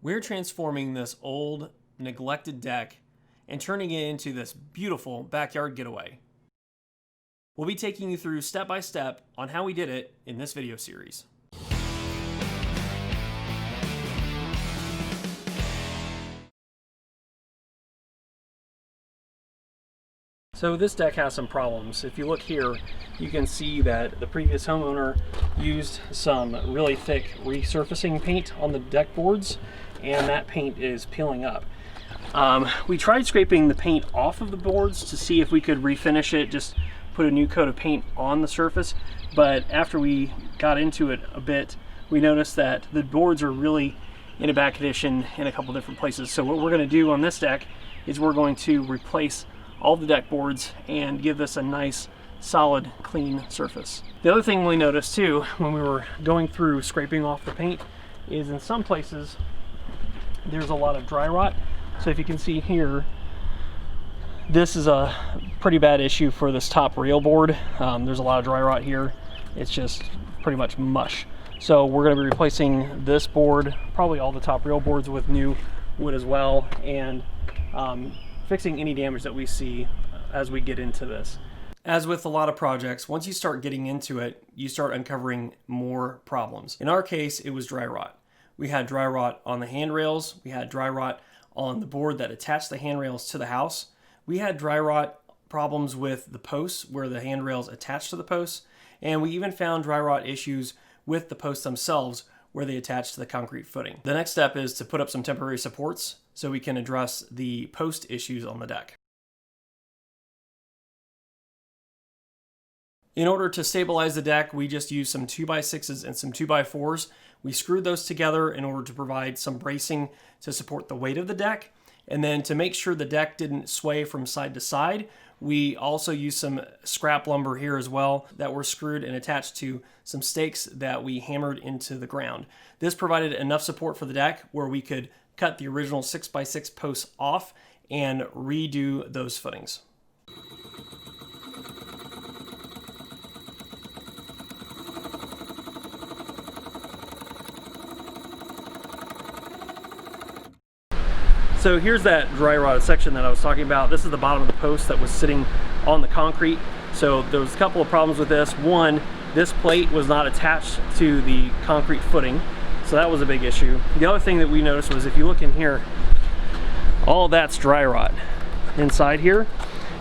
We're transforming this old, neglected deck and turning it into this beautiful backyard getaway. We'll be taking you through step by step on how we did it in this video series. So this deck has some problems. If you look here, you can see that the previous homeowner used some really thick resurfacing paint on the deck boards, and that paint is peeling up. We tried scraping the paint off of the boards to see if we could refinish it, just put a new coat of paint on the surface, but after we got into it a bit, we noticed that the boards are really in a bad condition in a couple different places. So what we're going to do on this deck is we're going to replace all the deck boards and give this a nice, solid, clean surface. The other thing we noticed too, when we were going through scraping off the paint, is in some places there's a lot of dry rot. So if you can see here, this is a pretty bad issue for this top rail board. There's a lot of dry rot here. It's just pretty much mush. So we're going to be replacing this board, probably all the top rail boards, with new wood as well, and fixing any damage that we see as we get into this. As with a lot of projects, once you start getting into it, you start uncovering more problems. In our case, it was dry rot. We had dry rot on the handrails. We had dry rot on the board that attached the handrails to the house. We had dry rot problems with the posts where the handrails attached to the posts. And we even found dry rot issues with the posts themselves where they attach to the concrete footing. The next step is to put up some temporary supports so we can address the post issues on the deck. In order to stabilize the deck, we just used some 2x6s and some 2x4s. We screwed those together in order to provide some bracing to support the weight of the deck. And then to make sure the deck didn't sway from side to side, we also used some scrap lumber here as well that were screwed and attached to some stakes that we hammered into the ground. This provided enough support for the deck where we could cut the original 6x6 posts off and redo those footings. So here's that dry rotted section that I was talking about. This is the bottom of the post that was sitting on the concrete. So there was a couple of problems with this. One, this plate was not attached to the concrete footing, so that was a big issue. The other thing that we noticed was if you look in here, all that's dry rot inside here.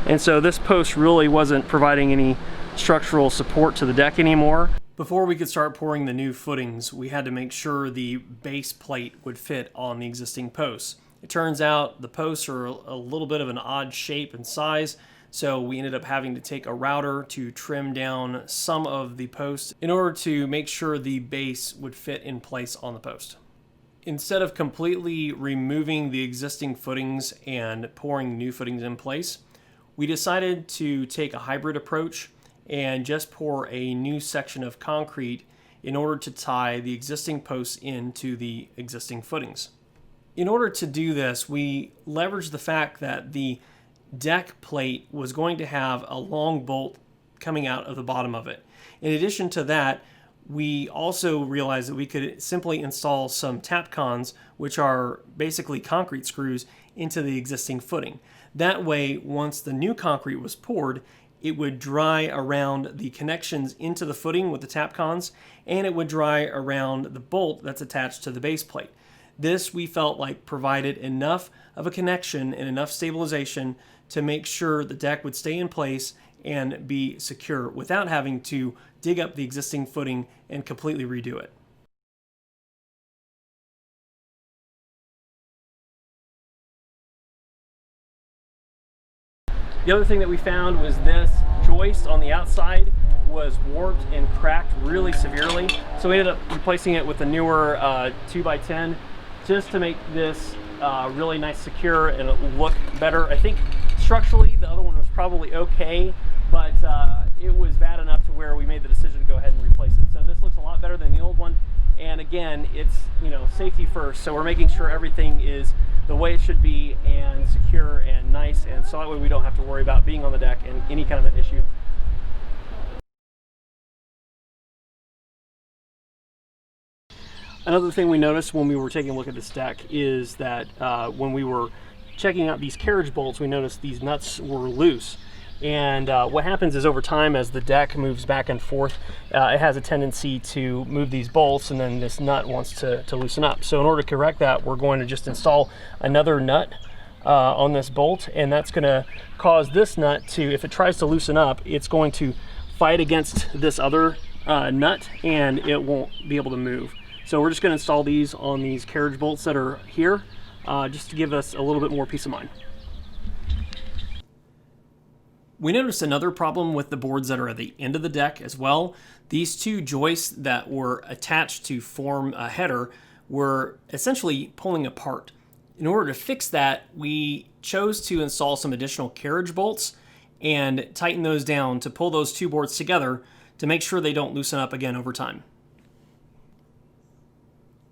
And so this post really wasn't providing any structural support to the deck anymore. Before we could start pouring the new footings, we had to make sure the base plate would fit on the existing posts. It turns out the posts are a little bit of an odd shape and size, so we ended up having to take a router to trim down some of the posts in order to make sure the base would fit in place on the post. Instead of completely removing the existing footings and pouring new footings in place, we decided to take a hybrid approach and just pour a new section of concrete in order to tie the existing posts into the existing footings. In order to do this, we leveraged the fact that the deck plate was going to have a long bolt coming out of the bottom of it. In addition to that, we also realized that we could simply install some Tapcons, which are basically concrete screws, into the existing footing. That way, once the new concrete was poured, it would dry around the connections into the footing with the Tapcons, and it would dry around the bolt that's attached to the base plate. This, we felt like, provided enough of a connection and enough stabilization to make sure the deck would stay in place and be secure without having to dig up the existing footing and completely redo it. The other thing that we found was this joist on the outside was warped and cracked really severely. So we ended up replacing it with a newer 2x10 just to make this really nice, secure, and look better. I think structurally the other one was probably okay, but it was bad enough to where we made the decision to go ahead and replace it. So this looks a lot better than the old one. And again, it's, you know, safety first. So we're making sure everything is the way it should be and secure and nice, and so that way we don't have to worry about being on the deck and any kind of an issue. Another thing we noticed when we were taking a look at this deck is that when we were checking out these carriage bolts, we noticed these nuts were loose. And what happens is over time, as the deck moves back and forth, it has a tendency to move these bolts, and then this nut wants to loosen up. So in order to correct that, we're going to just install another nut on this bolt, and that's going to cause this nut to, if it tries to loosen up, it's going to fight against this other nut, and it won't be able to move. So we're just going to install these on these carriage bolts that are here, just to give us a little bit more peace of mind. We noticed another problem with the boards that are at the end of the deck as well. These two joists that were attached to form a header were essentially pulling apart. In order to fix that, we chose to install some additional carriage bolts and tighten those down to pull those two boards together to make sure they don't loosen up again over time.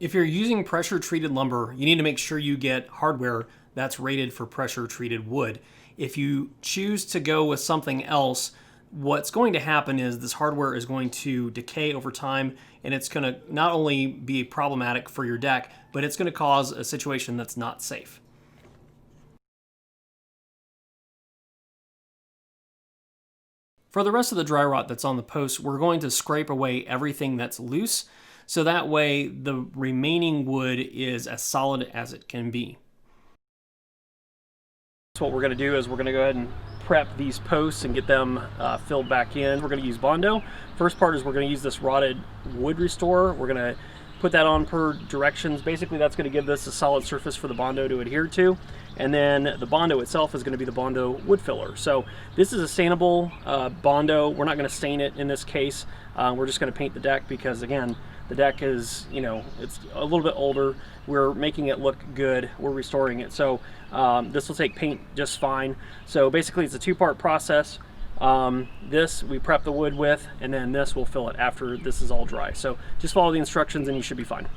If you're using pressure-treated lumber, you need to make sure you get hardware that's rated for pressure-treated wood. If you choose to go with something else, what's going to happen is this hardware is going to decay over time, and it's going to not only be problematic for your deck, but it's going to cause a situation that's not safe. For the rest of the Dryrot that's on the post, we're going to scrape away everything that's loose, so that way the remaining wood is as solid as it can be. So what we're going to do is we're going to go ahead and prep these posts and get them filled back in. We're going to use Bondo. First part is we're going to use this rotted wood restorer. We're going to put that on per directions. Basically, that's going to give this a solid surface for the Bondo to adhere to. And then the Bondo itself is going to be the Bondo wood filler. So this is a stainable Bondo. We're not going to stain it in this case. We're just going to paint the deck because, again, the deck is, you know, it's a little bit older. We're making it look good. We're restoring it. So this will take paint just fine. So basically it's a two-part process. This we prep the wood with, and then this will fill it after this is all dry. So just follow the instructions and you should be fine.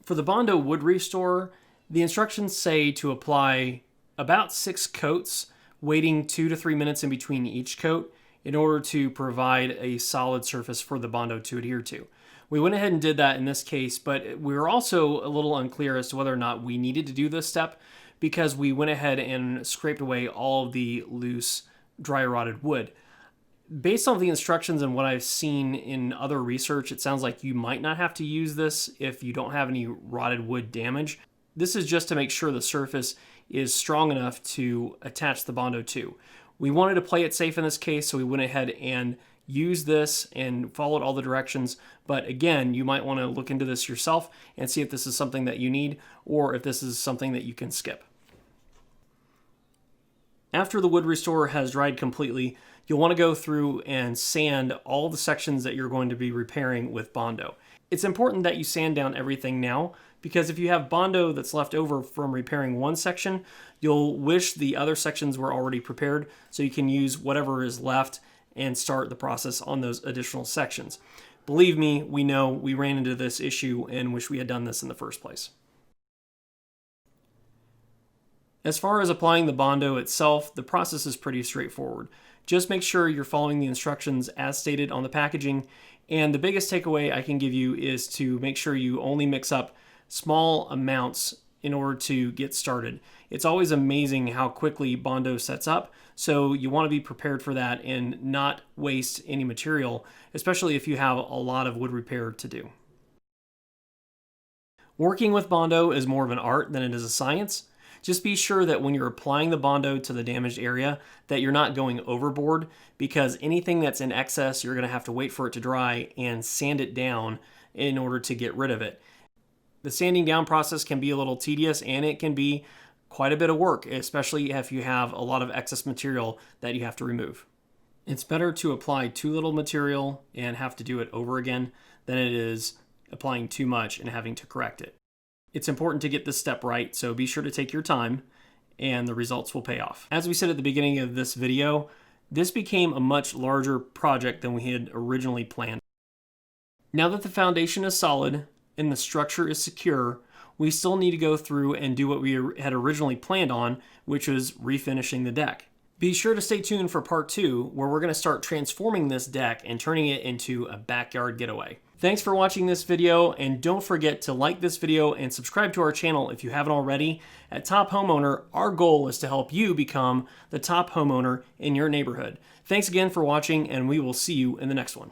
For the Bondo wood restorer, the instructions say to apply about 6 coats, waiting 2 to 3 minutes in between each coat in order to provide a solid surface for the Bondo to adhere to. We went ahead and did that in this case, but we were also a little unclear as to whether or not we needed to do this step because we went ahead and scraped away all of the loose dry rotted wood. Based on the instructions and what I've seen in other research, it sounds like you might not have to use this if you don't have any rotted wood damage. This is just to make sure the surface is strong enough to attach the Bondo to. We wanted to play it safe in this case, so we went ahead and use this and followed all the directions. But again, you might want to look into this yourself and see if this is something that you need or if this is something that you can skip. After the wood restorer has dried completely, you'll want to go through and sand all the sections that you're going to be repairing with Bondo. It's important that you sand down everything now, because if you have Bondo that's left over from repairing one section, you'll wish the other sections were already prepared so you can use whatever is left and start the process on those additional sections. Believe me, we know we ran into this issue and wish we had done this in the first place. As far as applying the Bondo itself, the process is pretty straightforward. Just make sure you're following the instructions as stated on the packaging, and the biggest takeaway I can give you is to make sure you only mix up small amounts in order to get started. It's always amazing how quickly Bondo sets up, so you want to be prepared for that and not waste any material, especially if you have a lot of wood repair to do. Working with Bondo is more of an art than it is a science. Just be sure that when you're applying the Bondo to the damaged area that you're not going overboard, because anything that's in excess, you're going to have to wait for it to dry and sand it down in order to get rid of it. The sanding down process can be a little tedious and it can be quite a bit of work, especially if you have a lot of excess material that you have to remove. It's better to apply too little material and have to do it over again than it is applying too much and having to correct it. It's important to get this step right, so be sure to take your time and the results will pay off. As we said at the beginning of this video, this became a much larger project than we had originally planned. Now that the foundation is solid and the structure is secure, we still need to go through and do what we had originally planned on, which was refinishing the deck. Be sure to stay tuned for part 2, where we're going to start transforming this deck and turning it into a backyard getaway. Thanks for watching this video, and don't forget to like this video and subscribe to our channel if you haven't already. At Top Homeowner, our goal is to help you become the top homeowner in your neighborhood. Thanks again for watching, and we will see you in the next one.